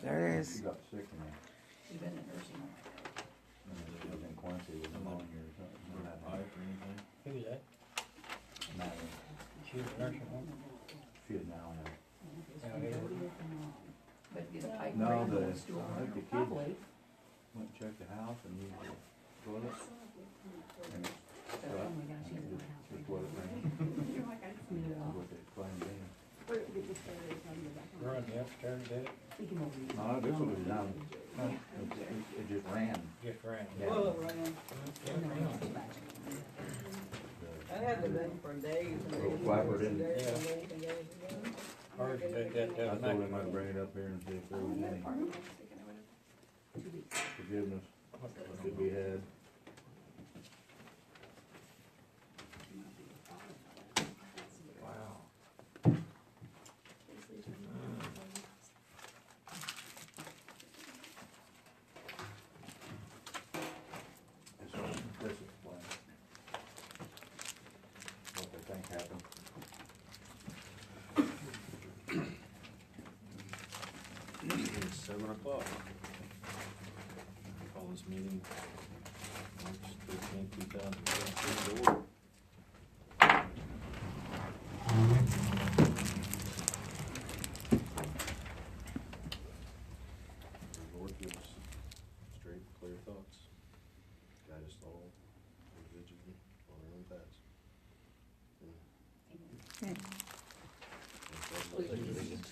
There it is. She got sick in there. She's been in nursing home. It was in Quincy with pneumonia or something. Pipe or anything? Who was that? Madeline. She was a nursing home? She is now in it. But get a pipe No, break the, and store I think the kids probably. went and checked the house and used the toilet. And it's Oh shut. my gosh, she's in my house. Just what it ran. Yeah. What they explained to me. Run the upstairs, did it? We can over these. No, this one was down. It just ran. Just ran. Yeah. Well, it ran. I had the thing for days and Little days. flapper and didn't- days and Yeah. days and days and days. Hard to take that I down. told him I'd bring it up here and see if there was any forgiveness to be had. Wow. This explains what they think happened. It is 7 o'clock. Call this meeting March 13th, 2017 to order. The Lord give us straight, clear thoughts. Guide us all individually on our own paths.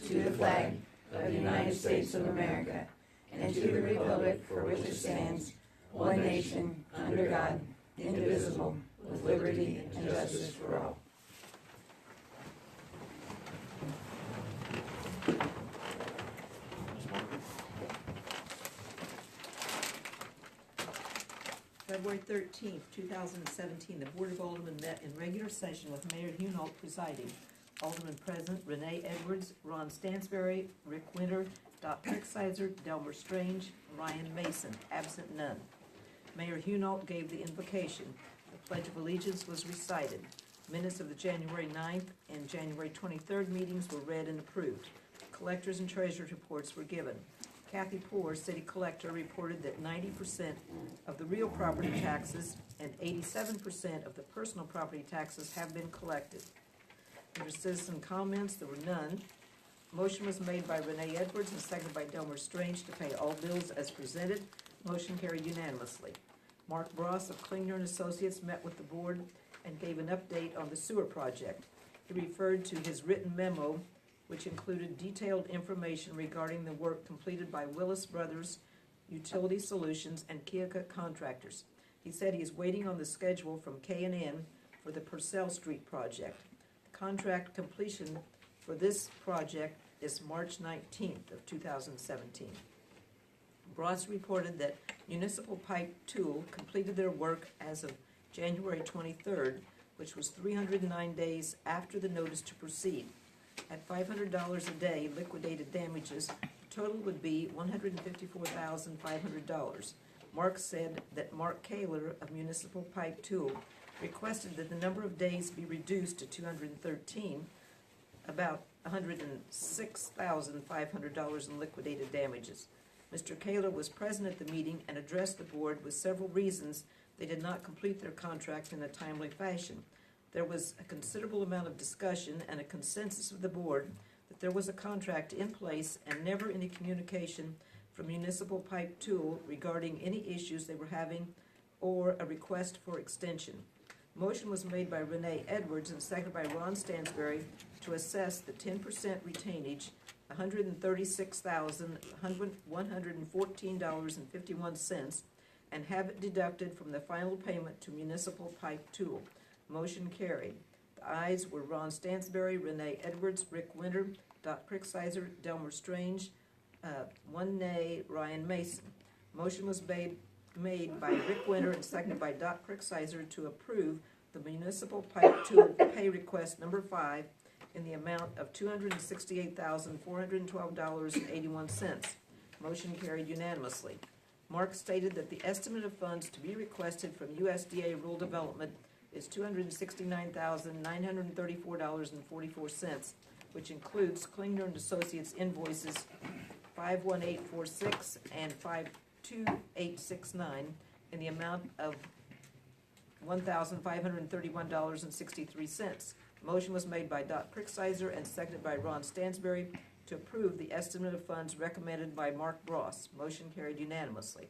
To the flag of the United States of America and to the republic for which it stands, one nation, under God, indivisible, with liberty and justice for all. February 13th, 2017, the Board of Aldermen met in regular session with Mayor Hunolt presiding. Alderman present, Renee Edwards, Ron Stansberry, Rick Winter, Dot Cricksizer, Delmer Strange, Ryan Mason, absent none. Mayor Hunolt gave the invocation. The Pledge of Allegiance was recited. Minutes of the January 9th and January 23rd meetings were read and approved. Collectors and treasurers' reports were given. Kathy Poor, City Collector, reported that 90% of the real property taxes and 87% of the personal property taxes have been collected. Under citizen comments, there were none. Motion was made by Renee Edwards and seconded by Delmer Strange to pay all bills as presented. Motion carried unanimously. Mark Bross of Klingner and Associates met with the board and gave an update on the sewer project. He referred to his written memo, which included detailed information regarding the work completed by Willis Brothers Utility Solutions and Keokuk Contractors. He said he is waiting on the schedule from K&N for the Purcell Street project. The contract completion for this project is March 19th of 2017. Bross reported that Municipal Pipe Tool completed their work as of January 23rd, which was 309 days after the notice to proceed. At $500 a day liquidated damages, the total would be $154,500. Mark said that Mark Kaler of Municipal Pipe Tool requested that the number of days be reduced to 213, about $106,500 in liquidated damages. Mr. Kaler was present at the meeting and addressed the board with several reasons they did not complete their contract in a timely fashion. There was a considerable amount of discussion and a consensus of the board that there was a contract in place and never any communication from Municipal Pipe Tool regarding any issues they were having or a request for extension. Motion was made by Renee Edwards and seconded by Ron Stansberry to assess the 10% retainage, $136,114.51, and have it deducted from the final payment to Municipal Pipe Tool. Motion carried. The ayes were Ron Stansberry, Renee Edwards, Rick Winter, Dot Cricksizer, Delmer Strange, one nay, Ryan Mason. Motion was made by Rick Winter and seconded by Dot Cricksizer to approve the Municipal Pipe Tool pay request number 5 in the amount of $268,412.81. Motion carried unanimously. Mark stated that the estimate of funds to be requested from USDA Rural Development is $269,934.44, which includes Klingner and Associates invoices 51846 and 52869 in the amount of $1,531.63. Motion was made by Dot Cricksizer and seconded by Ron Stansberry to approve the estimate of funds recommended by Mark Ross. Motion carried unanimously.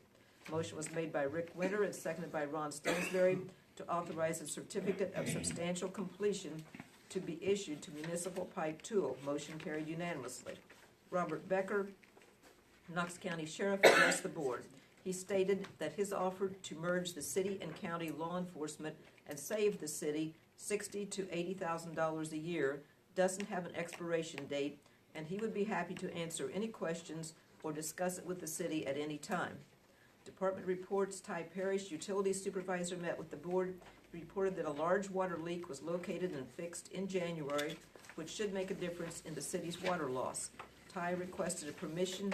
Motion was made by Rick Winter and seconded by Ron Stansberry to authorize a certificate of substantial completion to be issued to Municipal Pipe Tool. Motion carried unanimously. Robert Becker, Knox County Sheriff, addressed the board. He stated that his offer to merge the city and county law enforcement and save the city $60,000 to $80,000 a year doesn't have an expiration date, and he would be happy to answer any questions or discuss it with the city at any time. Department reports: Ty Parrish, utility supervisor, met with the board. He reported that a large water leak was located and fixed in January, which should make a difference in the city's water loss. Ty requested permission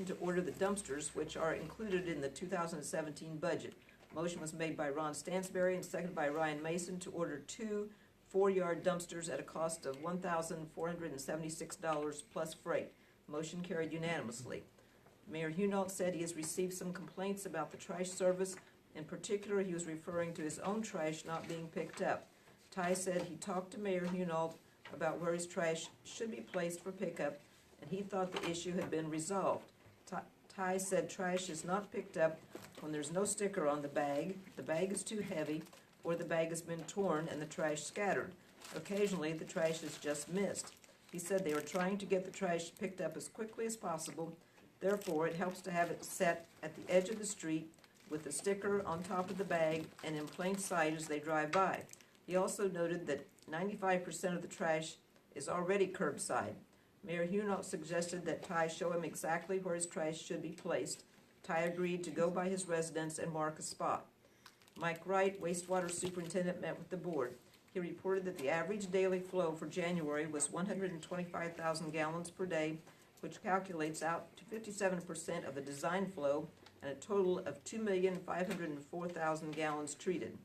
to order the dumpsters, which are included in the 2017 budget. Motion was made by Ron Stansberry and seconded by Ryan Mason to order 2 4-yard dumpsters at a cost of $1,476 plus freight. Motion carried unanimously. Mayor Hunault said he has received some complaints about the trash service. In particular, he was referring to his own trash not being picked up. Ty said he talked to Mayor Hunault about where his trash should be placed for pickup, and he thought the issue had been resolved. Ty said trash is not picked up when there's no sticker on the bag is too heavy, or the bag has been torn and the trash scattered. Occasionally, the trash is just missed. He said they are trying to get the trash picked up as quickly as possible. Therefore, it helps to have it set at the edge of the street with the sticker on top of the bag and in plain sight as they drive by. He also noted that 95% of the trash is already curbside. Mayor Hunault suggested that Ty show him exactly where his trash should be placed. Ty agreed to go by his residence and mark a spot. Mike Wright, wastewater superintendent, met with the board. He reported that the average daily flow for January was 125,000 gallons per day, which calculates out to 57% of the design flow and a total of 2,504,000 gallons treated.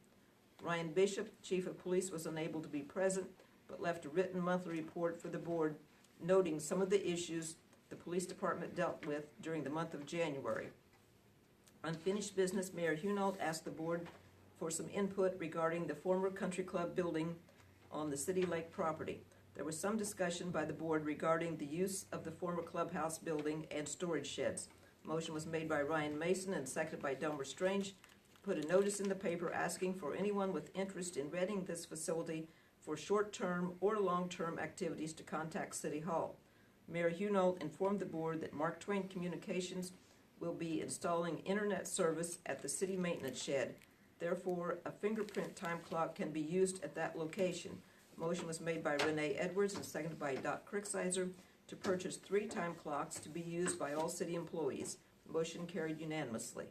Ryan Bishop, chief of police, was unable to be present, but left a written monthly report for the board noting some of the issues the police department dealt with during the month of January. Unfinished business: Mayor Hunault asked the board for some input regarding the former country club building on the City Lake property. There was some discussion by the board regarding the use of the former clubhouse building and storage sheds. Motion was made by Ryan Mason and seconded by Delmer Strange. Put a notice in the paper asking for anyone with interest in renting this facility for short-term or long-term activities to contact City Hall. Mayor Hunault informed the board that Mark Twain Communications will be installing internet service at the city maintenance shed. Therefore, a fingerprint time clock can be used at that location. Motion was made by Renee Edwards and seconded by Dot Cricksizer to purchase 3 time clocks to be used by all city employees. Motion carried unanimously.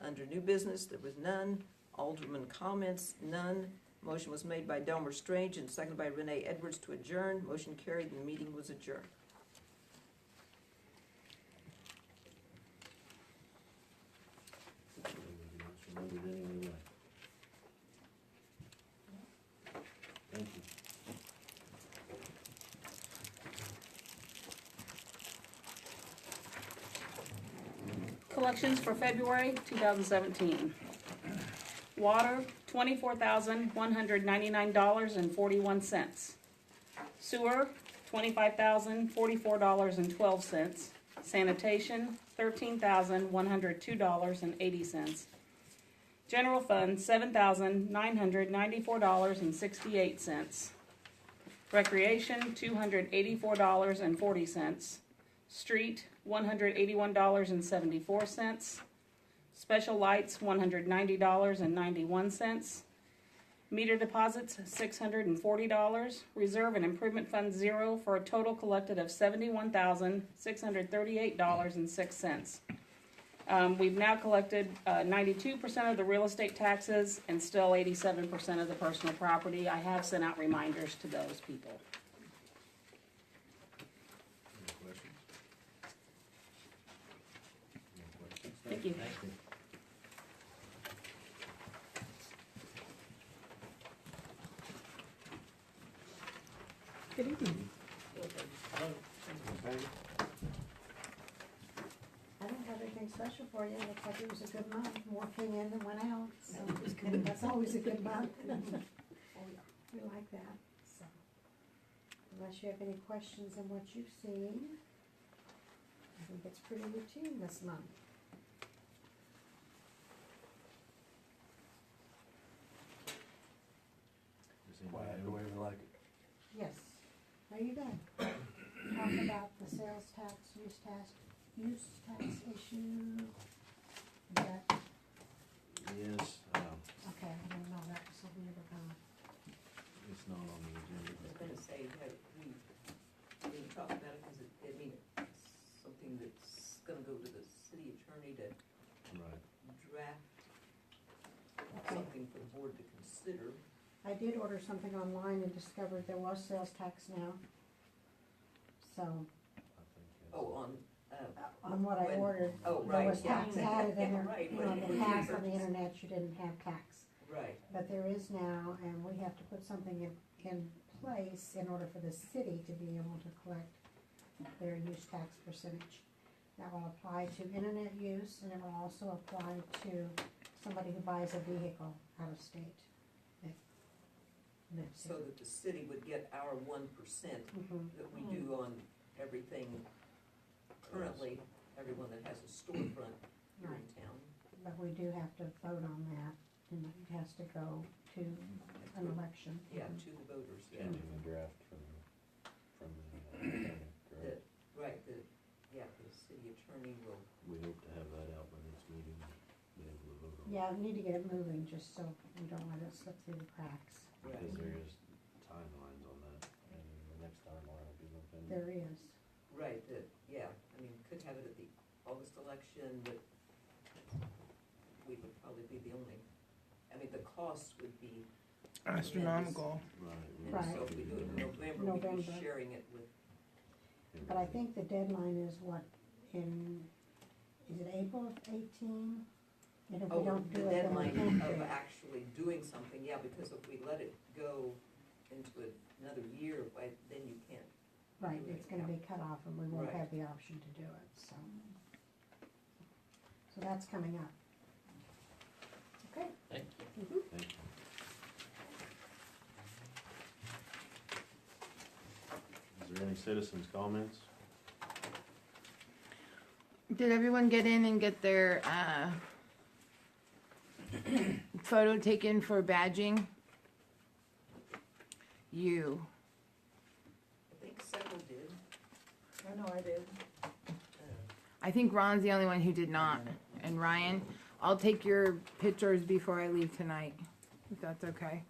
Under new business, there was none. Alderman comments, none. Motion was made by Delmer Strange and seconded by Renee Edwards to adjourn. Motion carried and the meeting was adjourned. Remembered anyway. Thank you. Collections for February 2017. Water, $24,199.41. Sewer, $25,044.12. Sanitation, $13,102.80. General fund, $7,994.68. Recreation, $284.40. Street, $181.74. Special lights, $190.91. Meter deposits, $640. Reserve and improvement fund, 0, for a total collected of $71,638.06. We've now collected 92% of the real estate taxes and still 87% of the personal property. I have sent out reminders to those people. Any questions? No questions? Thank you. Good evening. Okay. special for you. Looks like it was a good month. More came in than went out, so that's always a good month. We like that, so. Unless you have any questions on what you've seen, I think it's pretty routine this month. Does anybody the way we like it? Yes. Are you done? Talk about the sales tax, use tax issue. Is that, Yes, okay, I didn't know that, so we never gonna. it's not on the agenda. I was gonna say, that we didn't talk about it, cause I mean, it's something that's gonna go to the city attorney to Right. draft Okay. something for the board to consider. I did order something online and discovered there was sales tax now. So, I think it's. Oh, on what I When- ordered, oh, there right, was yeah. tax added in there. Right, You know, in when the you past on the purchase. internet, you didn't have tax. right, But there is now, and we have to put something in place in order for the city to be able to collect their use tax percentage. That will apply to internet use, and it will also apply to somebody who buys a vehicle out of state. that lives so here. that the city would get our 1% Mhm. that we do on everything currently, everyone that has a storefront here in town. But we do have to vote on that, and it has to go to an election. Yeah, to the voters, yeah. Pending the draft from the attorney, correct? Right, the city attorney will, We hope to have that out by next meeting, be able to vote on it. Yeah, we need to get it moving, just so we don't let it slip through the cracks. Because there is timelines on that, and the next timeline will be November. There is. right, I mean, could have it at the August election, but we would probably be the only, I mean, the cost would be Astronomical. Right. And Right. so if we do it in November, we'd be November. sharing it with, But I think the deadline is what, is it April of 18? And if we oh, don't the do it, then we deadline can't of do it. actually doing something, yeah, because if we let it go into another year, then you can't. Right, do it, it's gonna yeah. be cut off and we won't Right. have the option to do it, so. So that's coming up. Okay? Thank Mhm. Thank you. Is there any citizens' comments? Did everyone get in and get their photo taken for badging? You. I think several did. I know I did. I think Ron's the only one who did not. And Ryan, I'll take your pictures before I leave tonight, if that's okay.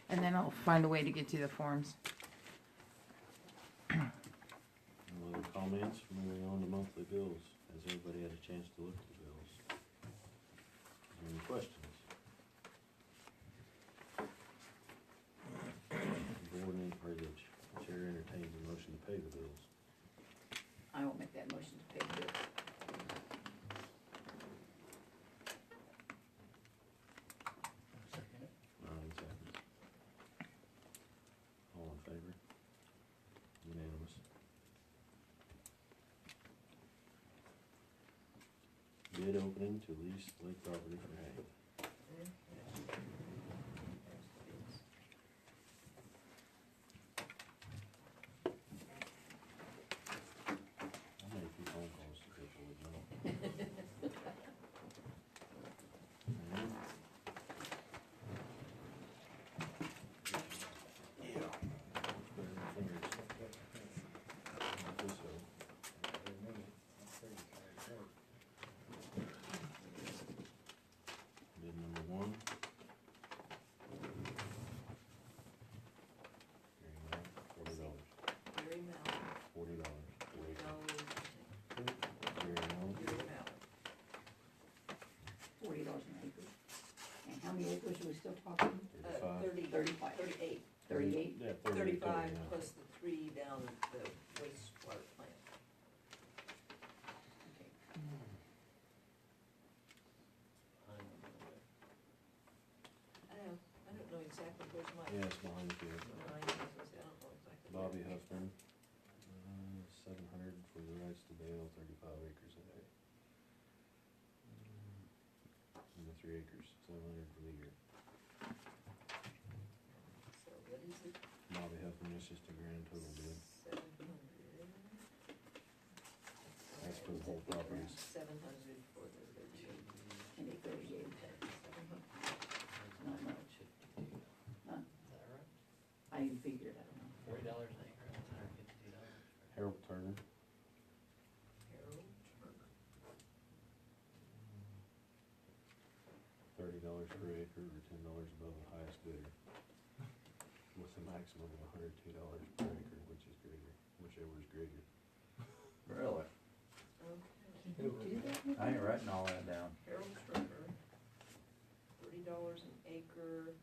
And then I'll find a way to get you the forms. No other comments? Moving on to monthly bills. Has everybody had a chance to look at the bills? Is there any questions? Board or the chair entertains a motion to pay the bills. I will make that motion to pay the bill. Second it. 9 seconds. All in favor? Unanimous. Bid opening to lease lake property for hay. I made a few phone calls to people with no. Bid number one. Gary Mallon, $40. $40, Gary Allen. Gary Mallon. $40 an acre. And how many acres are we still talking? 35. 38. 38? Yeah, 35 yeah. plus the 3 down at the wastewater plant. Okay. I don't know exactly where's my. Yeah, it's behind the field. Mine is, I don't know exactly. where Bobby it is. Huffman, 700 for the rights to bale 35 acres of hay. 3 acres, 700 for the year. So what is it? Bobby Huffman, it's just a grand total bid. 700. That's for the whole properties. 700 for the retreat. And they 38, 700. not much. Huh? I didn't figure it, I don't know. $40 an acre, that's $152. Harold Turner, Harold Turner. $30 per acre or $10 above the highest bidder. With a maximum of $102 per acre, which is greater, whichever is greater. Really? Okay. Can you do that? I ain't writing all that down. Harold Turner. $30 an acre.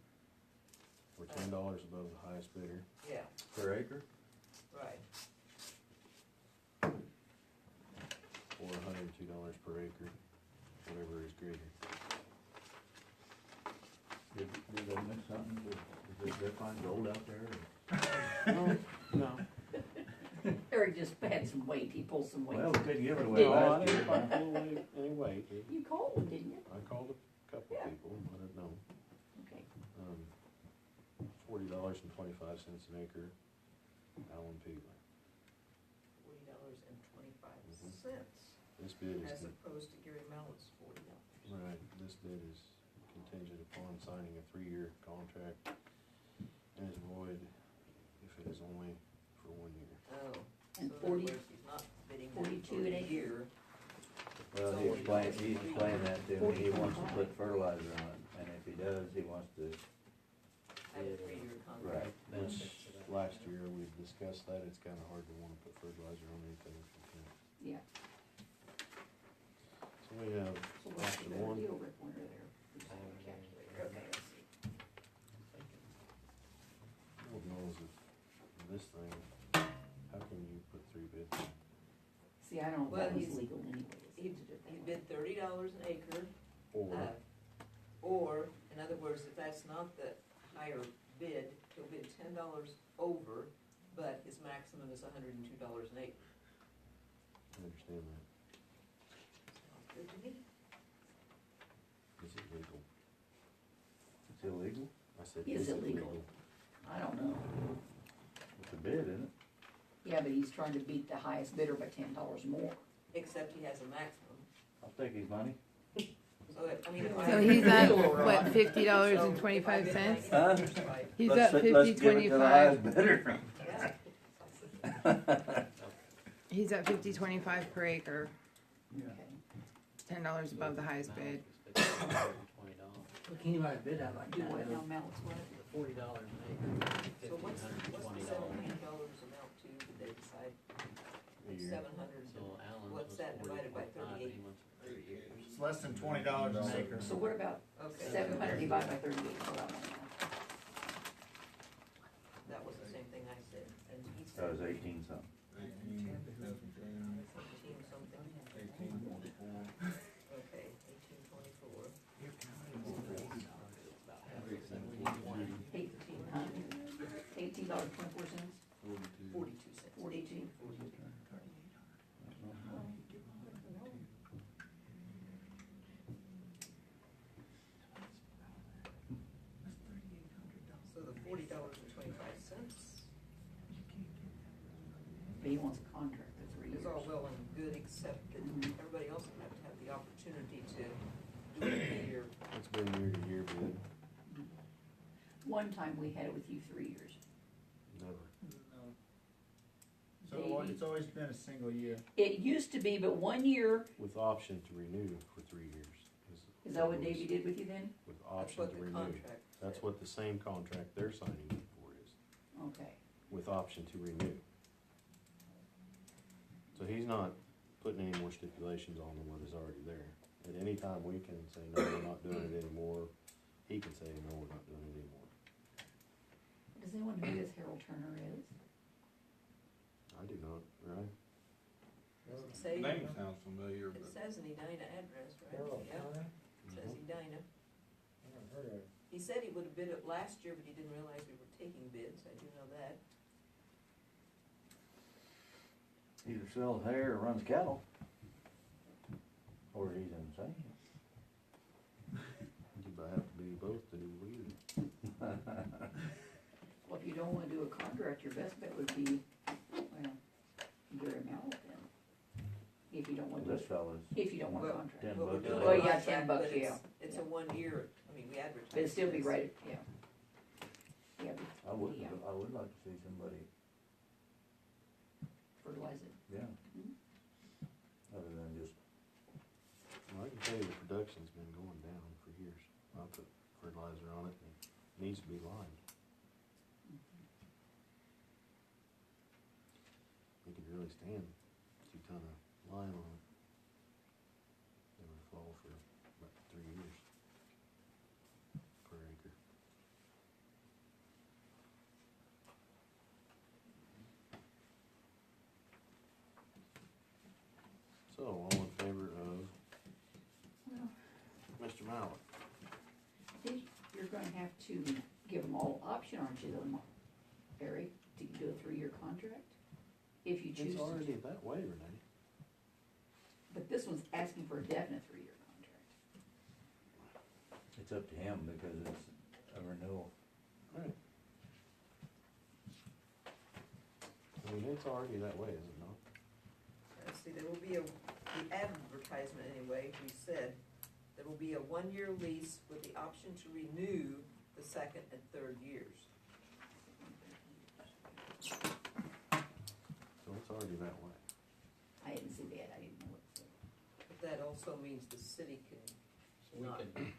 Or $10 above the highest bidder. Yeah, Per acre? right. Or $102 per acre, whatever is greater. Did they miss something? Did they find gold out there? No. Eric just had some weight, he pulled some weight. Well, we couldn't give it away Did- last year. Anyway, You called him, didn't you? I called a couple Yeah. people, let it know. Okay. $40.25 an acre, Alan Peeler. $40.25. This bid As is, opposed to Gary Mallett's $40. right, this bid is contingent upon signing a 3-year contract and is void if it is only for 1 year. Oh. And So in other 40 words, he's not bidding 42 for an a acre. year. Well, he explained that to me, he wants to put fertilizer on it, and if he does, he wants to, Have a 3-year contract. right. This, last year, we discussed that, it's kinda hard to wanna put fertilizer on anything if you can. Yeah. So we have So what's the option better 1, deal, Rick, when they're there? Who's on the calculator? Okay, let's see. Lord knows if this thing, how can you put 3 bids in? See, I don't know if Well, that was he's- legal anyways. He to do it that he way. bid $30 an acre. Or, Or, in other words, if that's not the higher bid, he'll bid $10 over, but his maximum is $102 an acre. I understand that, Sounds good to me. is it legal? It's illegal? I said, Is is it illegal. legal? I don't know. It's a bid, isn't it? Yeah, but he's trying to beat the highest bidder by $10 more. Except he has a maximum. I'll take his money. So, I mean, if I. So he's at, Legal or what, not. $50.25? Huh? He's Let's at give it to the highest 50.25. bidder. Yeah. He's at 50.25 per acre, Okay. $10 above the highest bid. What can you buy a bid out like Do that? what now, Mel, it's what? $40 an acre, So what's the $1,520. $700 amount to, did they decide? A year. 700, So Alan's what's was that divided by 40.5, but 38? he wants 30 years. It's less than $20 an acre. So what about Okay. 700 divided by 38? Hold on a minute. That was the same thing I said, and he That said was 18 something. 18, 17 something. 18.24. Okay, 1824. $18.24? 42 cents. 42? So the $40.25 But he wants a contract for 3 years. is all well and good, except that Mhm. everybody else will have to have the opportunity to do it in a year. It's been year to year bid, One time we had it with you 3 years. never. No. So it's always been a single year. It used to be, but 1 year, With option to renew for 3 years. is that what Davey did with you then? With That's option what to the renew. contract That's said. what the same contract they're signing for is, Okay. with option to renew. So he's not putting any more stipulations on than what is already there. At any time, we can say, no, we're not doing it anymore. He can say, no, we're not doing it anymore. Does anyone know who this Harold Turner is? I do not, right? Does it say? Name sounds familiar, It but says an Edina address, right? Yeah, it says Mhm. Edina. I haven't heard of it. He said he would have bid it last year, but he didn't realize we were taking bids, I do know that. Either sells hair or runs cattle. Or he's insane. but I have to do both to do either. Well, if you don't wanna do a contract, your best bet would be, well, Gary Mallet then. If you don't want to, This fella's, if you don't want a Well, contract. 10 Well, we're bucks. doing Well, a yeah, contract, 10 bucks, but it's- yeah. It's a 1 year, I mean, we advertise. But it'd still be this. right, yeah. Yeah, I would, Yeah. I would like to see somebody, fertilize it. yeah. Mhm. Other than just, Well, I can tell you the production's been going down for years. I put fertilizer on it and it needs to be lined. You could really stand 2 ton of lime on it. It would fall for about 3 years per acre. So, all in favor of Well, Mr. Mallett? you're gonna have to give them all option, aren't you, though, Barry, to do a 3-year contract? If you choose It's to. already that way, Renee. But this one's asking for a definite 3-year contract. it's up to him because it's a renewal. Right. I mean, it's already that way, is it not? Let's see, there will be the advertisement anyway, we said, there will be a 1-year lease with the option to renew the 2nd and 3rd years. So it's already that way. I didn't see that, I didn't know what it said. But that also means the city can So we not can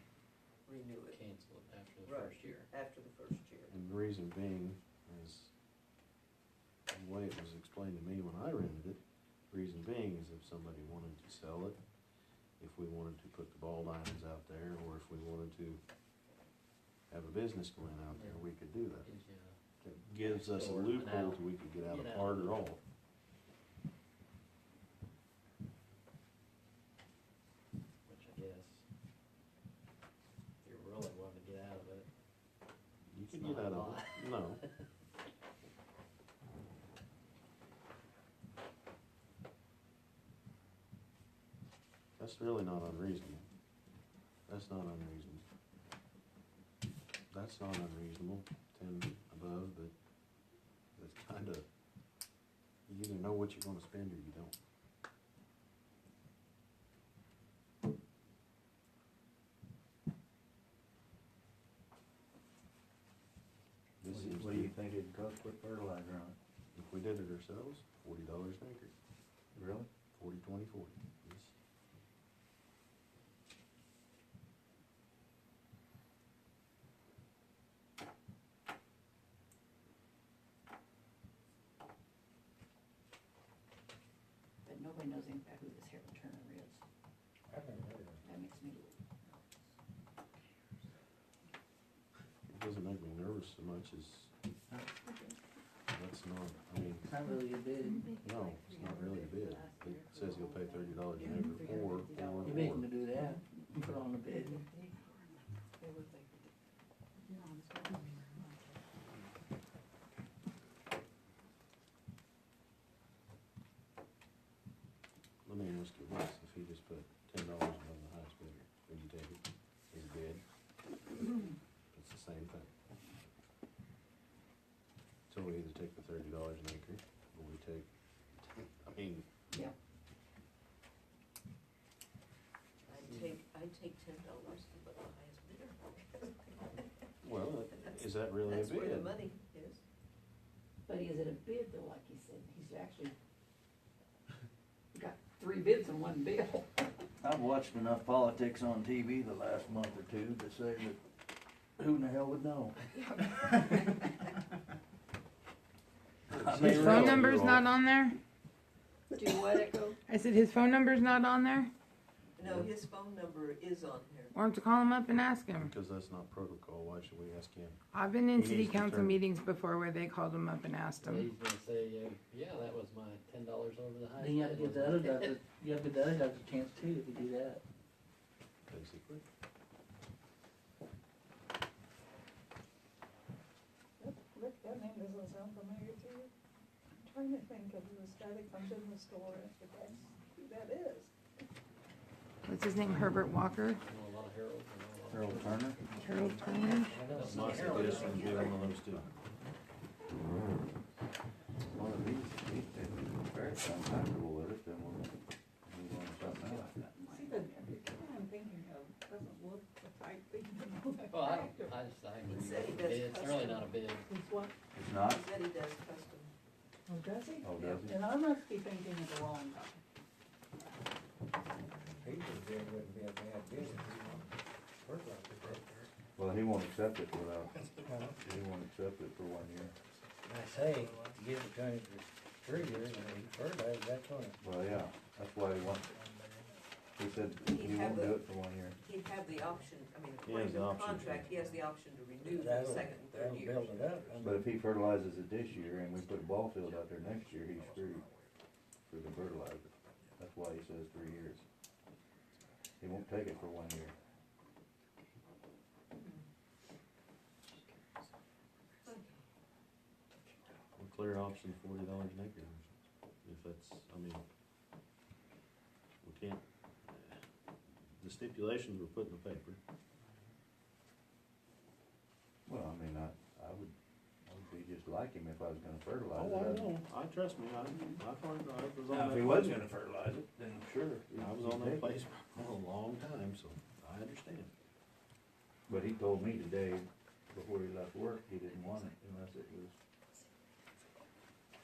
renew it cancel it after the Right. first year. after the 1st year. And the reason being is, the way it was explained to me when I rented it, reason being is if somebody wanted to sell it, if we wanted to put the ball diamonds out there, or if we wanted to have a business going out there, we could do that. Gives you It gives us a Or an loophole out. so we could get out of Get out. part or all. which I guess, if you really want to get out of it, You It's can not get out a of lot. it, no. That's really not unreasonable. That's not unreasonable. That's not unreasonable, 10 above, but that's kinda, you either know what you're gonna spend or you don't. This seems What to do be, you think it'd cost to put fertilizer on it? if we did it ourselves, $40 an acre, Really? 40, 20, 40, yes. But nobody knows anything about who this Harold Turner is. I've never heard of it. That makes me, It doesn't make me nervous so much as, that's not, I mean, it's not really a bid. no, it's not really a bid. It says he'll pay $30 an acre for, You're making to do that, put on a bid. Let me ask you this, if he just put $10 above the highest bidder, would you take it as a bid? It's the same thing. So we either take the $30 an acre, or we take, I mean, yeah. I'd take $10 above the highest bidder. well, is that really a That's where the bid? money is. But is it a bid though, like he said? He's actually got 3 bids in one bill. I've watched enough politics on TV the last month or two to say that who in the hell would know? His phone number's not on there? Do what, Echo? I said his phone number's not on there? No, his phone number is on here. Why don't you call him up and ask him? Because that's not protocol, why should we ask him? I've been in He city needs to council turn- meetings before where they called him up and asked So him. he's gonna say, yeah, that was my $10 over the highest. Then you have to bid give the was other my guy, bid." you have to give the other guy a chance too if you do that. Basically. Rick, that name doesn't sound familiar to you? I'm trying to think of this guy that comes in the store, if that's who that is. What's his name, Herbert Walker? I know a lot of Harold and a lot of Harold Turner? Harold Turner. That's my suggestion, would be one of those two. Well, if he's very uncomfortable with it, then we'll move on to something else. See, the kind I'm thinking of doesn't look the type that you know that. Well, I He agree. said he with does the bid. It's really custom. not a bid. Is what, It's not? He said he does custom. oh, does he? Oh, does he? Then I must be thinking of the wrong guy. Well, he won't accept it without, he won't accept it for 1 year. I say, give it to him for 3 years, and he fertilized, that's on it. Well, yeah, that's why he wants, he said he won't do it for 1 year. He'd have the option, I mean, He has according to the the option. contract, he has the option to renew for the That'll- second and third that'll years. build it up. But if he fertilizes it this year and we put a ball field out there next year, he's screwed for the fertilizer. That's why he says 3 years. He won't take it for 1 year. A clear option, $40 an acre, if that's, I mean, we can't, the stipulations were put in the paper. Well, I mean, I would be just like him if I was gonna fertilize Oh, I it. know, trust me, I was on Now, that if he was place. gonna fertilize it, then sure. I was on that place for a long time, so I understand. But he told me today, before he left work, he didn't want it unless it was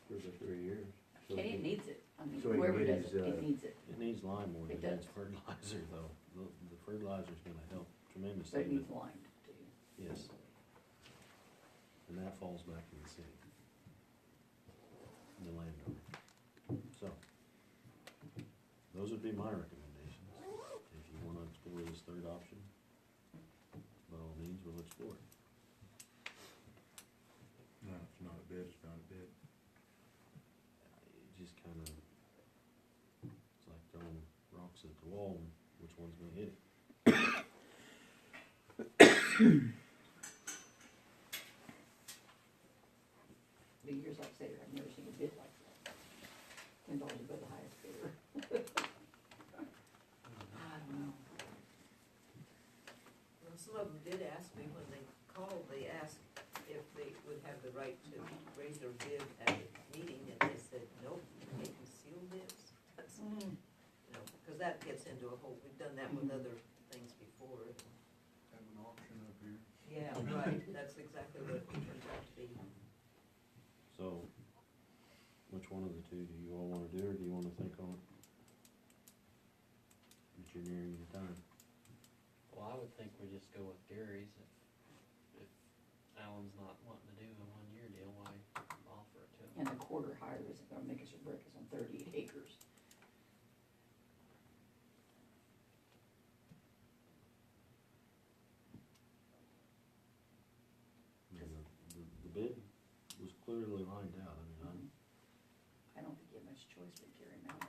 for the 3 years. So And it he- needs it, I mean, so he whoever needs, does it, it needs it, It needs lime more than It it needs does. fertilizer, though. The fertilizer's gonna help but tremendously, it needs but, lime too. yes. And that falls back to the city, the landowner. So, those would be my recommendations. If you wanna explore this third option, by all means, we'll explore it. No, it's not a bid, it's not a bid. It just kinda, it's like throwing rocks at the wall, and which one's gonna hit it? The years like say, I've never seen a bid like that. $10 above the highest bidder. I don't know. Well, some of them did ask me when they called, they asked if they would have the right to raise their bid at a meeting, and they said, nope, they can seal bids. That's, you know, cause that gets into a whole, we've done that with other things before. Have an auction up here. Yeah, right, that's exactly what it turns out to be. So, which one of the two do you all wanna do, or do you wanna think on it? But you're nearing your time. Well, I would think we just go with Gary's. If Alan's not wanting to do a 1 year deal, why offer it to him? And a quarter higher isn't gonna make us or break us on 38 acres. I mean, the bid was clearly lined out, I mean, I don't think you have much choice but Gary Mallett.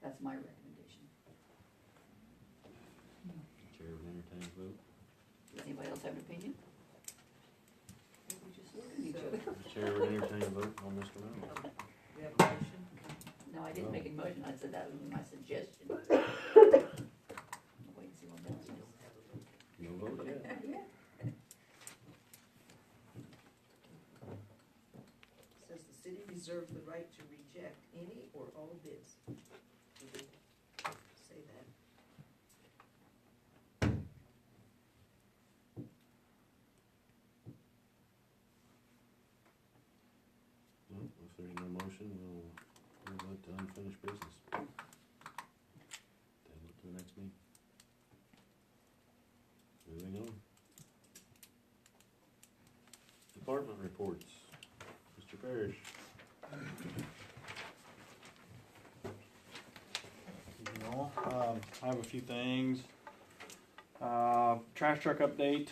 That's my recommendation. the chair would entertain a vote. Does anybody else have an opinion? Maybe we just look at each other. The chair would entertain a vote on Mr. Mallett. We have a motion? No, I didn't make a motion, I said that was my suggestion. I'll wait and see what else is. No vote yet. Says the city reserves the right to reject any or all bids. We did say that. Well, if there's no motion, we'll move on to unfinished business. Table it to the next meeting. Moving on. Department reports. Mr. Parrish. I have a few things. Trash truck update,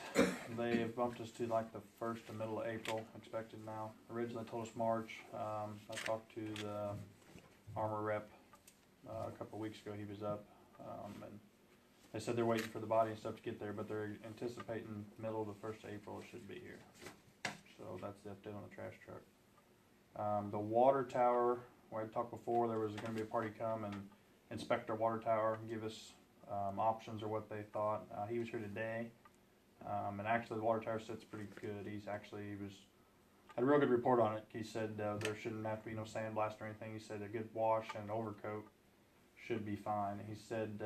they've bumped us to like the first to middle of April, expected now. Originally told us March. I talked to the armor rep, a couple of weeks ago, he was up, and they said they're waiting for the body and stuff to get there, but they're anticipating middle to first of April it should be here. So that's the update on the trash truck. The water tower, where I talked before, there was gonna be a party come and inspect our water tower, give us options or what they thought. He was here today, and actually the water tower sits pretty good. Had a real good report on it. He said there shouldn't have to be no sandblast or anything. He said a good wash and an overcoat should be fine. He said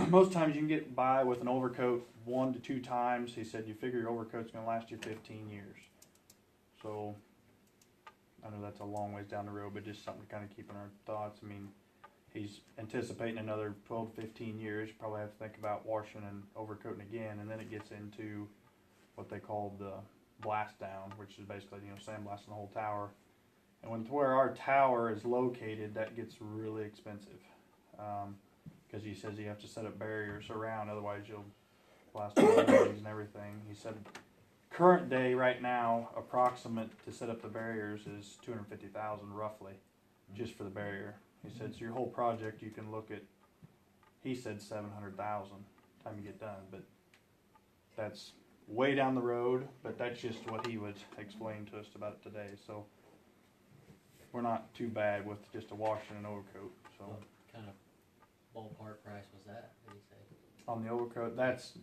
most times you can get by with an overcoat 1 to 2 times. He said you figure your overcoat's going to last you 15 years. So I know that's a long ways down the road, but just something to kind of keep in our thoughts. I mean, he's anticipating another 12 to 15 years. You probably have to think about washing and overcoating again, and then it gets into what they call the blast down, which is basically, sandblasting the whole tower. And where our tower is located, that gets really expensive. Because he says you have to set up barriers around, otherwise you'll blast all the buildings and everything. He said current day right now, approximate to set up the barriers is $250,000 roughly, just for the barrier. He said, so your whole project you can look at, he said $700,000 time you get done, but that's way down the road, but that's just what he would explain to us about it today. So we're not too bad with just a wash and an overcoat. So What kind of ballpark price was that, did he say? on the overcoat, that's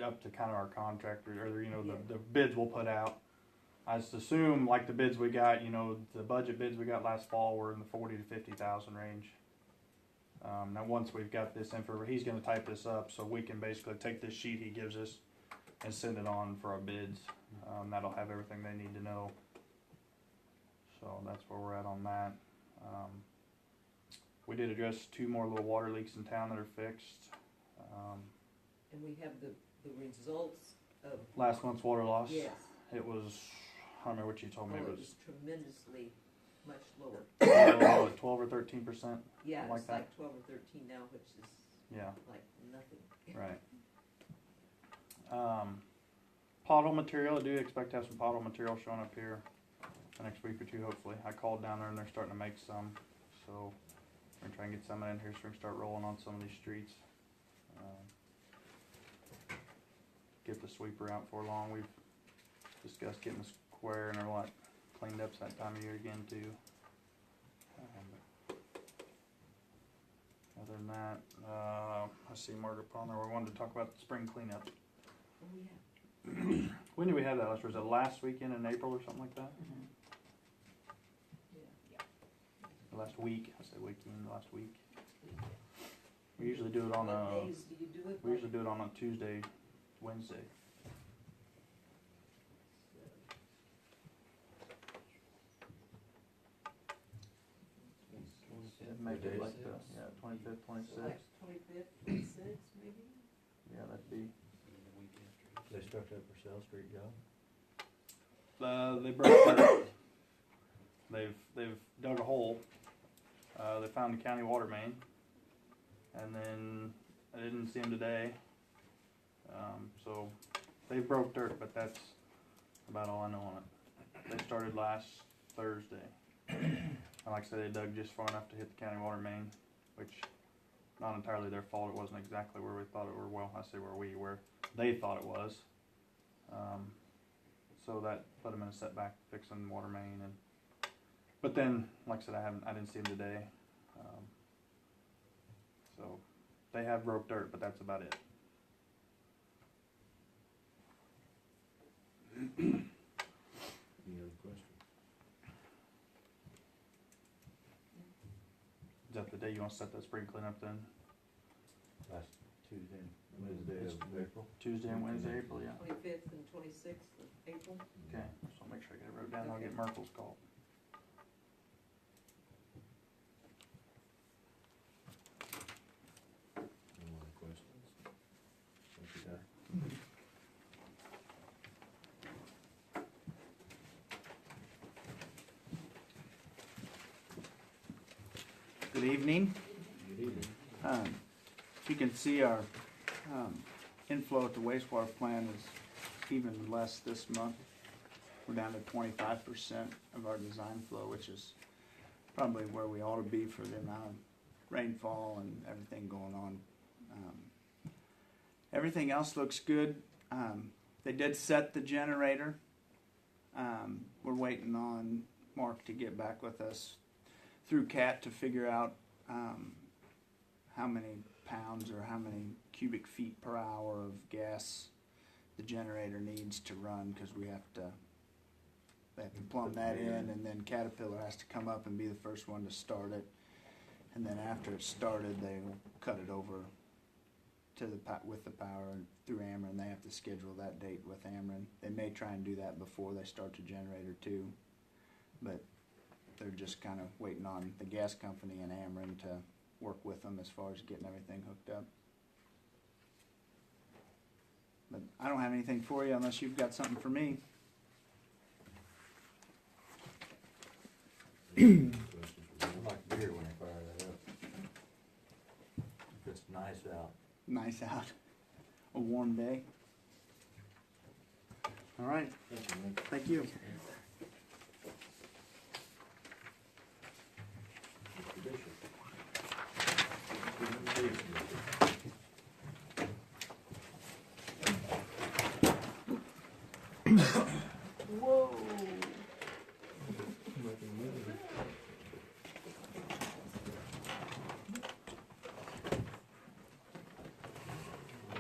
up to kind of our contractor, or the bids we'll put out. I just assume, like the bids we got, the budget bids we got last fall were in the 40 to 50,000 range. Now once we've got this info, he's going to type this up so we can basically take this sheet he gives us and send it on for our bids. That'll have everything they need to know. So that's where we're at on that. We did address 2 more little water leaks in town that are fixed. And we have the results of, Last month's water loss, yes, it was, I don't remember what you told me, oh, it it was was tremendously much lower. 12 or 13%. Yeah, Like it's that. like 12 or 13 now, which is Yeah, like nothing. right. Pothole material, I do expect to have some pothole material showing up here the next week or 2, hopefully. I called down there and they're starting to make some, so we're gonna try and get some in here so we can start rolling on some of these streets. Get the sweeper out for long. We've discussed getting the square and all that cleaned up that time of year again too. Other than that, I see Margaret put on there. We wanted to talk about the spring cleanup. Oh, yeah. When did we have that last year? Was it last weekend in April or something like that? Mhm. Yeah. Last week. I said weekend, last week. We usually do it on What a. days do you do it? We usually do it on a Tuesday, Wednesday. Make it like the 25th, 26th. Like 25th, 26th, maybe? Yeah, that'd be. They struck up for South Street job. They broke dirt. They've dug a hole. They found the county water main, and then I didn't see them today. So they broke dirt, but that's about all I know on it. They started last Thursday. And like I said, they dug just far enough to hit the county water main, which not entirely their fault. It wasn't exactly where we thought it were. Well, I say where they thought it was. So that put them in a setback fixing the water main. But then, like I said, I didn't see them today. So they have broke dirt, but that's about it. Any other questions? Is that the day you want to set that spring cleanup then? Last Tuesday and Wednesday of April. Tuesday and Wednesday, April, yeah. 25th and 26th of April? Okay, so I'll make sure I get it wrote down. I'll get Merkel's call. No other questions? Thank you, Doug. Good evening. Good evening. You can see our inflow at the wastewater plant is even less this month. We're down to 25% of our design flow, which is probably where we ought to be for the amount of rainfall and everything going on. Everything else looks good. They did set the generator. We're waiting on Mark to get back with us through CAT to figure out how many pounds or how many cubic feet per hour of gas the generator needs to run, because they have to plumb that in, and then Caterpillar has to come up and be the first one to start it, and then after it's started, they will cut it over to with the power and through Ameren. They have to schedule that date with Ameren. They may try and do that before they start the generator too, but they're just kind of waiting on the gas company and Ameren to work with them as far as getting everything hooked up. But I don't have anything for you unless you've got something for me. I like beer when I fire that up. If it's nice out. Nice out. A warm day. All right. Thank you. Whoa.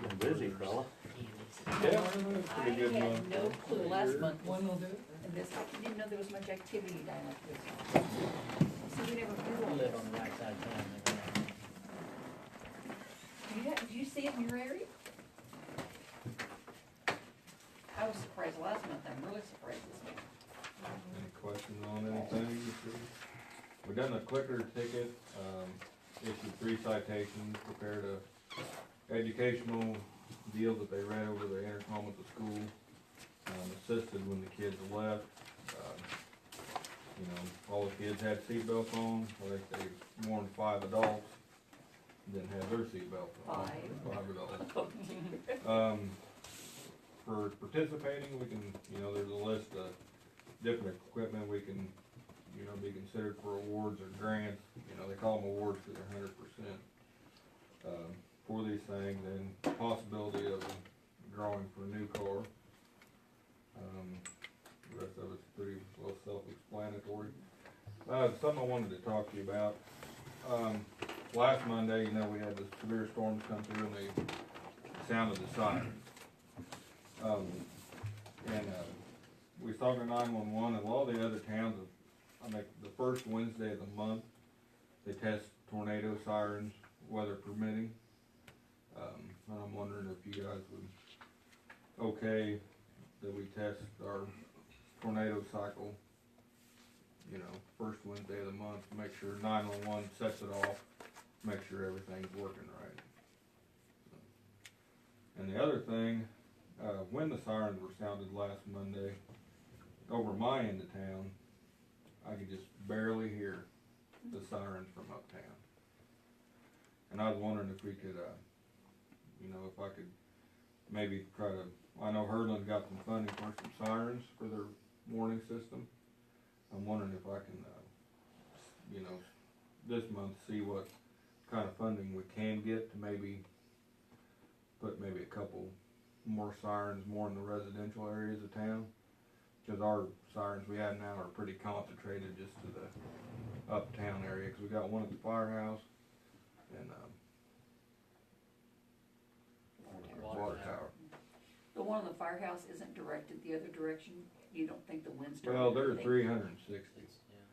Been busy, fella. I had no clue last month, One will do it. and this, I didn't know there was much activity down like this. See, we never flew on Live this. on the right side of town. Do you see it in your area? I was surprised last month, I'm really surprised this month. Any questions on anything? We done a clicker ticket, issued 3 citations, prepared a educational deal that they read over the intercom at the school, assisted when the kids left. You know, all the kids had seatbelts on. I think they warned 5 adults didn't have their seatbelts on. 5 adults. For participating, we can, you know, there's a list of different equipment we can, you know, be considered for awards or grants. You know, they call them awards because they're 100% for these things, and possibility of drawing for a new car. The rest of it's pretty well self-explanatory. Something I wanted to talk to you about. Last Monday, you know, we had the severe storms come through and they sounded the sirens. We was talking to 911, and a lot of the other towns, I think the first Wednesday of the month, they test tornado sirens, weather permitting. And I'm wondering if you guys would okay that we test our tornado cycle, you know, first Wednesday of the month, to make sure 911 sets it off, make sure everything's working right. And the other thing, when the sirens were sounded last Monday, over my end of town, I could just barely hear the sirens from uptown. And I was wondering if we could, you know, if I could maybe try to, I know Hurdland got some funding for some sirens for their warning system. I'm wondering if I can, you know, this month see what kind of funding we can get to maybe put maybe a couple more sirens more in the residential areas of town, because our sirens we have now are pretty concentrated just to the uptown area, because we got one at the firehouse and water tower. The one on the firehouse isn't directed the other direction? You don't think the wind's directed? Well, they're 360.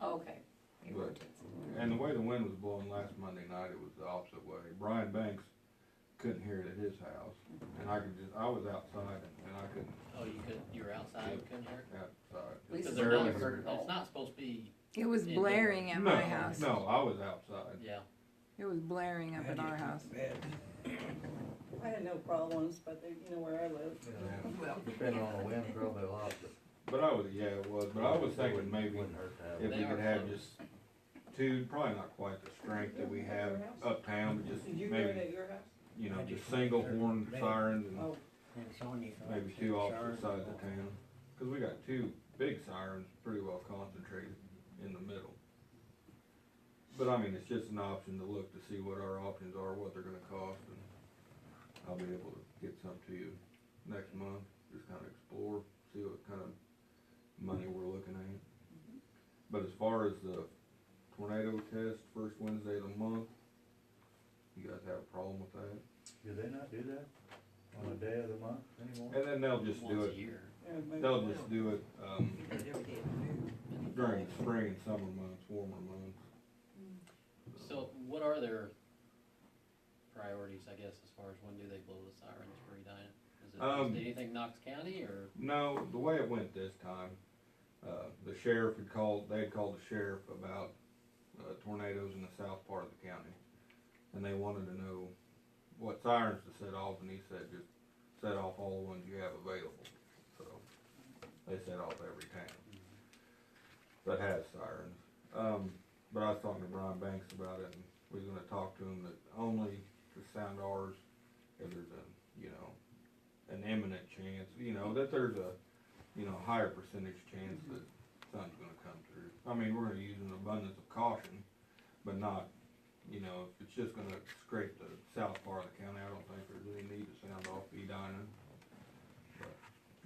Oh, okay. It But, rotates. and the way the wind was blowing last Monday night, it was the opposite way. Brian Banks couldn't hear it at his house, and I was outside and I couldn't. Oh, you were outside, couldn't hear it? Outside. Lisa's Because not heard it all. it's not supposed to be. It was indoor. blaring at my house. No, I was outside. Yeah. It was blaring up at our house. I had no problems, but you know where I live. Yeah. Depending on the wind, probably a lot, But I was, yeah, it was, but I was thinking maybe wouldn't hurt to have if it. we They could are have close. just 2, probably not quite the strength that we have uptown, but just Did you hear it maybe, at your house? you know, just single horn sirens and Oh, And Sonya thought maybe she 2 was opposite sorry. sides of town. Cause we got 2 big sirens pretty well concentrated in the middle. But I mean, it's just an option to look to see what our options are, what they're gonna cost, and I'll be able to get some to you next month, just kinda explore, see what kind of money we're looking at. But as far as the tornado test, first Wednesday of the month, you guys have a problem with and they'll just do once a it, year. they'll just do it, You did every day of the year. during the spring and summer months, warmer months. So what are their priorities, I guess, as far as when do they blow the sirens for Edina? Is it anything Knox County or? No, the way it went this time, the sheriff they had called the sheriff about tornadoes in the south part of the county. And they wanted to know what sirens to set off, and he said just set off all the ones you have available. So they set off every town that has sirens. But I was talking to Brian Banks about it, and we was gonna talk to him that only to sound ours if there's an imminent chance, that there's a, higher percentage chance that something's gonna come through. I mean, we're gonna use an abundance of caution, but not, if it's just gonna scrape the south part of the county, I don't think there's any need to sound off Edina. But,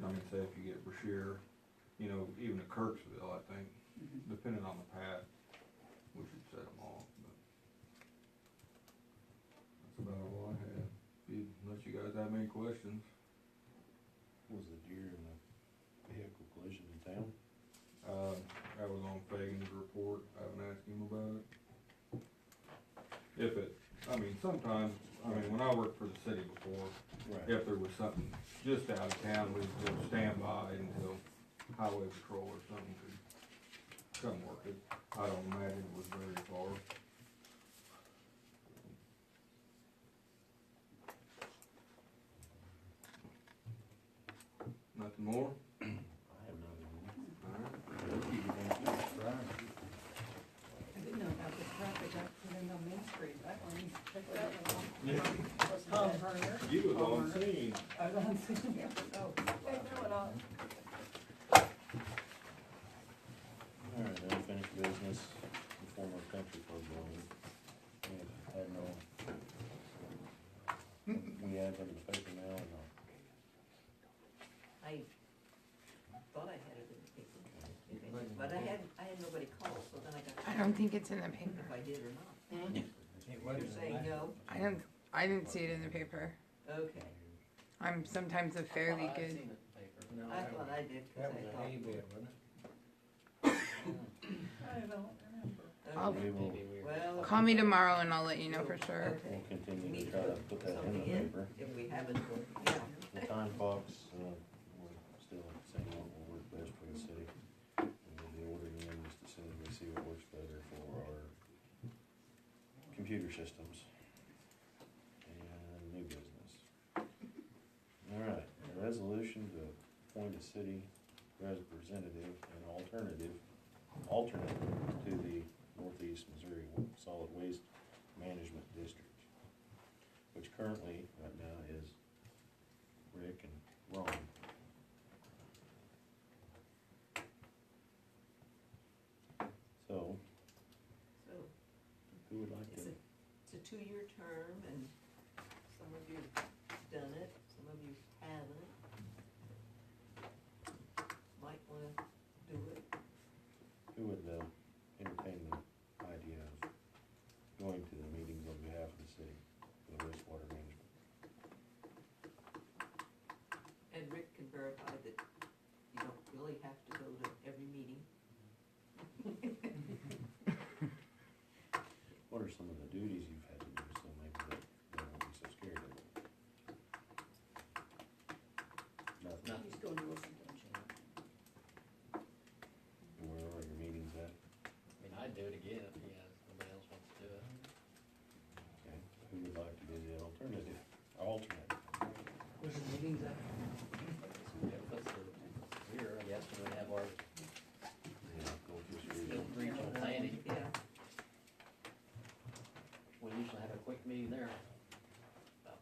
I mean, say if you get Brashear, even to Kirksville, I think, depending on the path, we should set them off, but that's about all I had. Unless you guys have any questions. Was the deer in the vehicle collision in town? That was on Fagan's report. I haven't asked him about it. Sometimes, when I worked for the city before, Right. if there was something just out of town, we'd stand by until highway patrol or something could come work it. I don't imagine it was very far. Nothing more? I have nothing. I didn't know about the traffic up in the Main Street, that one, check that one Yeah. out. Was Tom Turner. You was on scene. I was on scene, yeah, oh, check that one out. Alright, unfinished business, the former country club building. We had no, we have it in the paper now or not? I thought I had it in the paper, but I had nobody call, so then I got. I don't think it's in the paper. If I did or not. It You're wasn't saying nice. no? I didn't see it in the paper. Okay. I'm sometimes a fairly I've good. seen it in the paper. No, I that thought was- I did, cause That I was a thought. hay bed, wasn't it? I don't remember. I'll- Okay. We will, Maybe we were. Well. Call me tomorrow and I'll let you know for sure. Okay. we'll continue We to need try to to put put that in something the in, paper. if we haven't, yeah. The time clocks, we're still saying what will work best for the city. And we'll be ordering in just as soon as we see what works better for our computer systems. And new business. Alright, a resolution to appoint a city representative and alternate to the Northeast Missouri Solid Waste Management District, which currently, right now, is Rick and Ron. So, So, who would like it's to? a 2-year term, and some of you have done it, some of you haven't. Might wanna do it. Who would entertain the idea of going to the meetings on behalf of the city for the wastewater management? And Rick can verify that you don't really have to go to every meeting. What are some of the duties you've had to do, so maybe that they won't be so scared of it? Nothing. He's going to listen, don't you? And where are your meetings at? I'd do it again if nobody else wants to do it. Okay, who would like to be the alternate? Where's the meetings at? If it's here, I guess, when we have our Yeah, go through regional planning, Yeah. we usually have a quick meeting there. About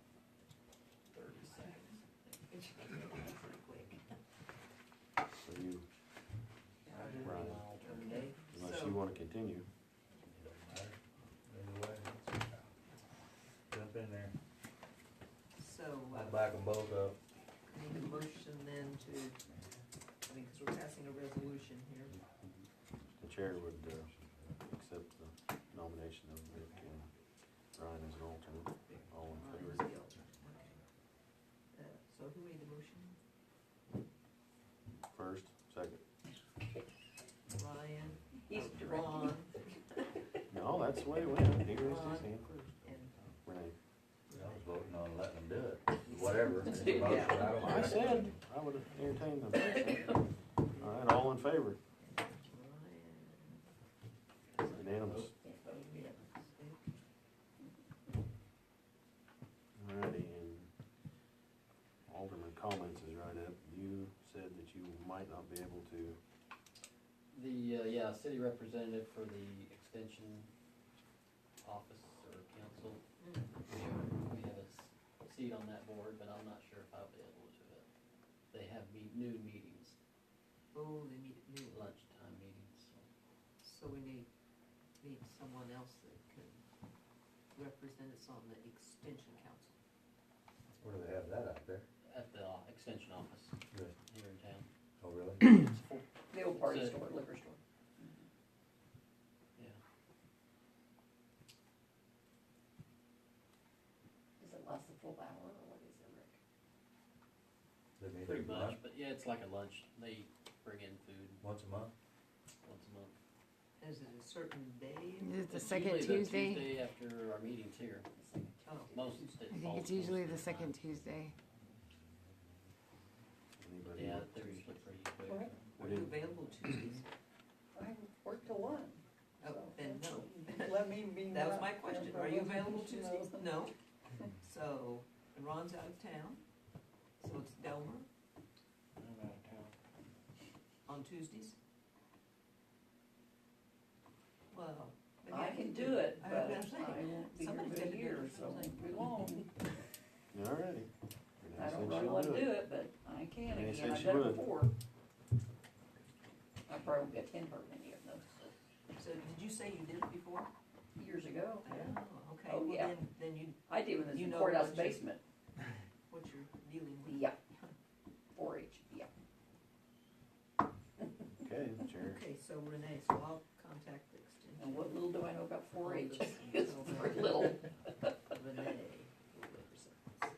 30 seconds. It's pretty quick. So you, Brian, Okay, unless so, you wanna continue. It don't matter. Either way, jump in there. so, I'll back them both up. need a motion then to, cause we're passing a resolution here. The chair would, accept the nomination of Rick and Ryan as an alternate. All in Ron favor? is the alternate, okay. So who made the motion? No, that's the way it went. He raised his hand first. and Renee. I was voting on letting them do it, whatever. It's a Yeah. motion, I don't I care. said I would entertain the motion. All right, all in favor? Unanimous. Alrighty, and Alderman comments is right up. You said that you might not be able to. The, city representative for the extension office or council. We have a seat on that board, but I'm not sure if I'll be able to. They have noon meetings, oh, they meet at noon, lunchtime meetings, so. so we need someone else that can represent us on the extension council. Where do they have that out there? At the extension office Good. here in town. Oh, really? The old party It's a- store, liquor store. Yeah. Does it last a full hour or what is it, Rick? They meet Pretty every much, month, but yeah, it's like a lunch. They bring in food once a month? once a month. Is it a certain day? Is it the It's second usually the Tuesday? Tuesday after our meetings here. Oh, Most, it I think falls it's usually most the of time. second Tuesday. Anybody? Yeah, want they're to- usually pretty quick. What? are you available Tuesdays? I work till 1. Oh, then no. Let me be. That was not- my question, I are you wasn't- available Tuesdays? No. So, and Ron's out of town, so it's Delmer I'm out of town. on Tuesdays? Well. maybe I can do it, I but was gonna say, I won't be somebody's here gotta do here, it. so be long. Alrighty. I don't really wanna do it, but I can Renee again, said I've she done it would. before. I probably won't attend very many of those, So did you say you did it before? years ago. Oh, okay, Oh, well yeah. then you, I did when it was You in know courthouse what you- basement. what you're dealing with. Yeah. 4-H, yeah. Okay, Chair. Okay, so Renee, so I'll contact the extension. And what little do I know about 4-H? Office and It's tell very them little. Renee will represent us.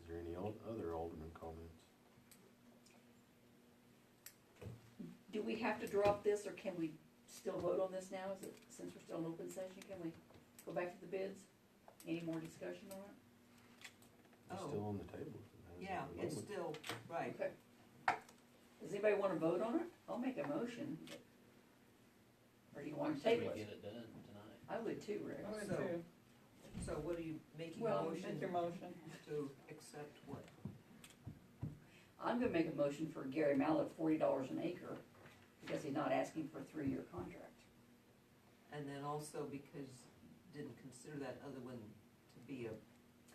Is there any other Alderman comments? Do we have to drop this, or can we still vote on this now? Is it, since we're still in open session, can we go back to the bids? Any more discussion on it? It's Oh. still on the table. It has Yeah, at the it's moment. still, right. Okay. Does anybody wanna vote on it? I'll make a motion. Or do you want to Say we table get it? it done tonight. I would too, Rick. I would So- too. So what are you making a Well, motion make your motion. to accept what? I'm gonna make a motion for Gary Mallett, $40 an acre, because he's not asking for a 3-year contract. And then also because didn't consider that other one to be a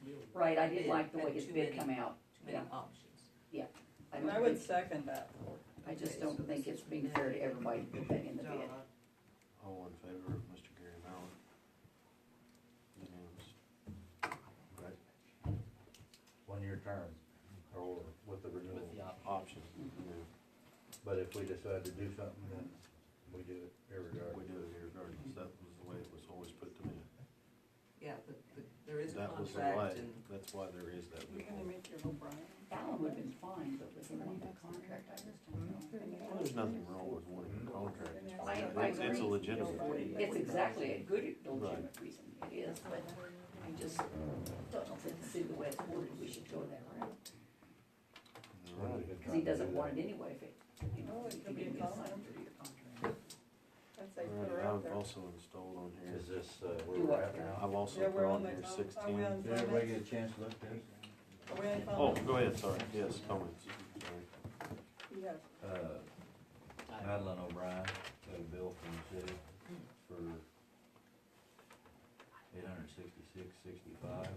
real. Right, I didn't bid, like the way had his too bid many- come out. Too many Yeah. options. And I would second that. I just Okay, don't so think this it's is being Renee. fair to everybody to put that in the bid. John, All in favor of Mr. Gary Mallett? Unanimous. Right, 1 year term, or with the renewal. With the option. option, Mm-hmm. yeah. But if we decide to do something, then we do it irregardless. We do it irregardless. That was the way it was always put to me. yeah, but there is a That was the contract way, and, that's why there is that You're gonna loophole. make your O'Brien. Alan would've been fine, but with him wanting a contract, I just don't know. Well, there's nothing wrong with wanting a contract. I It's a agree. legitimate. It's exactly a good legitimate reason, it is, but I just don't know if it's the way it's worded, we should go that route. Alright. Cause he doesn't want it anyway, if it, you know, Oh, it if he could be a didn't get comment. signed 3-year contract. I'd say put Alright, her out I've there. also installed on here, Is this, where Do we're what? at now? I've also Yeah, put we're on on the here com- are 16. we on Did everybody comments? get a chance to look at this? Are we on Oh, comments? go ahead, sorry, yes, comments, sorry. Yes. Madeline O'Brien got a bill from the city for $866.65.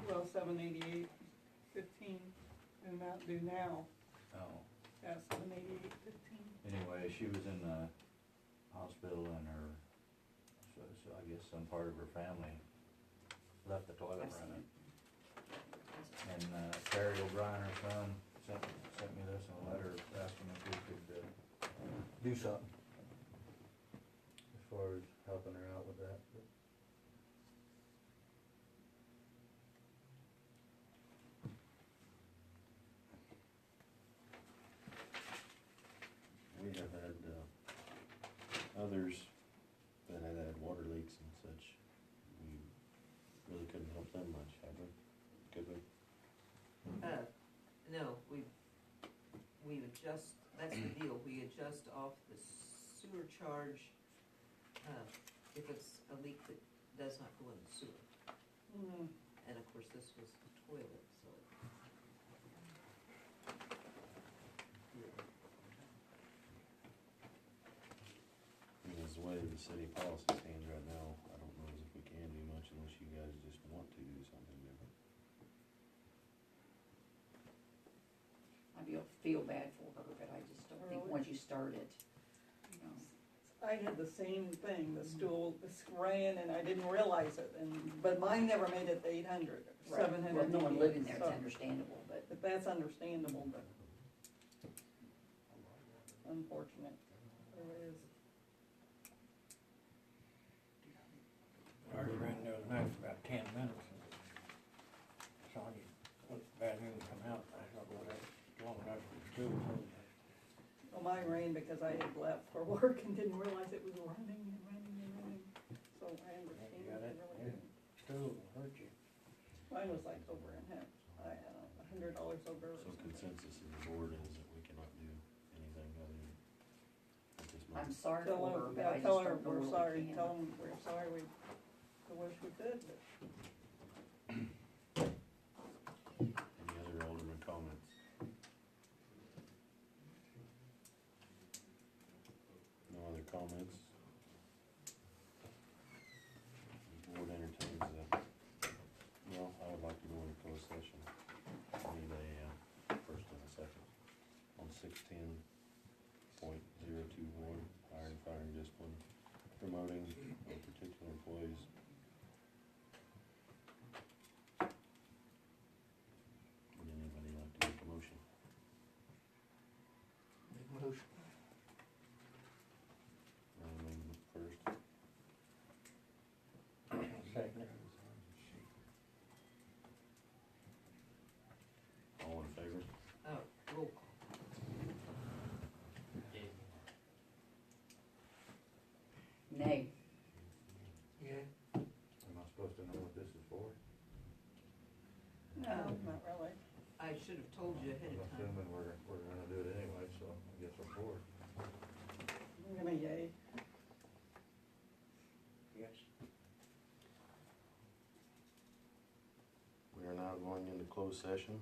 Well, 788.15, and not due now. Oh, Yeah, 788.15. anyway, she was in the hospital and her, so I guess some part of her family left the toilet I've seen running. And Terry O'Brien, her son, sent me this in a letter asking if we could do something as far as helping her out with that. We have had, other others that had had water leaks and such, we really couldn't help them much, have we? Could we? No, we adjust, that's the deal, we adjust off the sewer charge, if it's a leak that does not go in the sewer. Mm. And of course, this was the toilet, so. I mean, as the way the city policy stands right now, I don't know as if we can do much unless you guys just want to do something different. I feel bad for her, but I just don't think Really? once you start it, you know. I had the same thing, the stool ran and I didn't realize it, but mine never made it to 800, Right. 700. Well, no one living there, it's so- understandable, but. But that's understandable, but unfortunate, it is. Ours ran the other night for about 10 minutes. Saw you, let the bathroom come out, I thought, well, that's long enough for the stool. Well, mine ran because I had left for work and didn't realize it was running and running and running, so I understand. You got it, really yeah. didn't. Stool will hurt you. Mine was like over in half, $100 over. or So something. consensus of the board is that we cannot do anything other than at this I'm moment. sorry Tell for her, them, but I yeah, just tell her don't know we're what sorry, we can. tell them we're sorry, we wish we could, but. Any other alderman comments? No other comments? The board entertains well, I would like to go into closed session. I need a, first and a second. On 610.021, hiring, firing, discipline, promoting of particular employees. Would anybody like to make a motion? Big motion. Ryan made the first. Second. All in favor? Roll call. Dave, Nay. Yeah. Am I supposed to know what this is for? No, not really. I should have told you ahead I'm of time. assuming we're gonna do it anyway, so I guess we're for it. Give me yay. Yes. We are now going into closed session.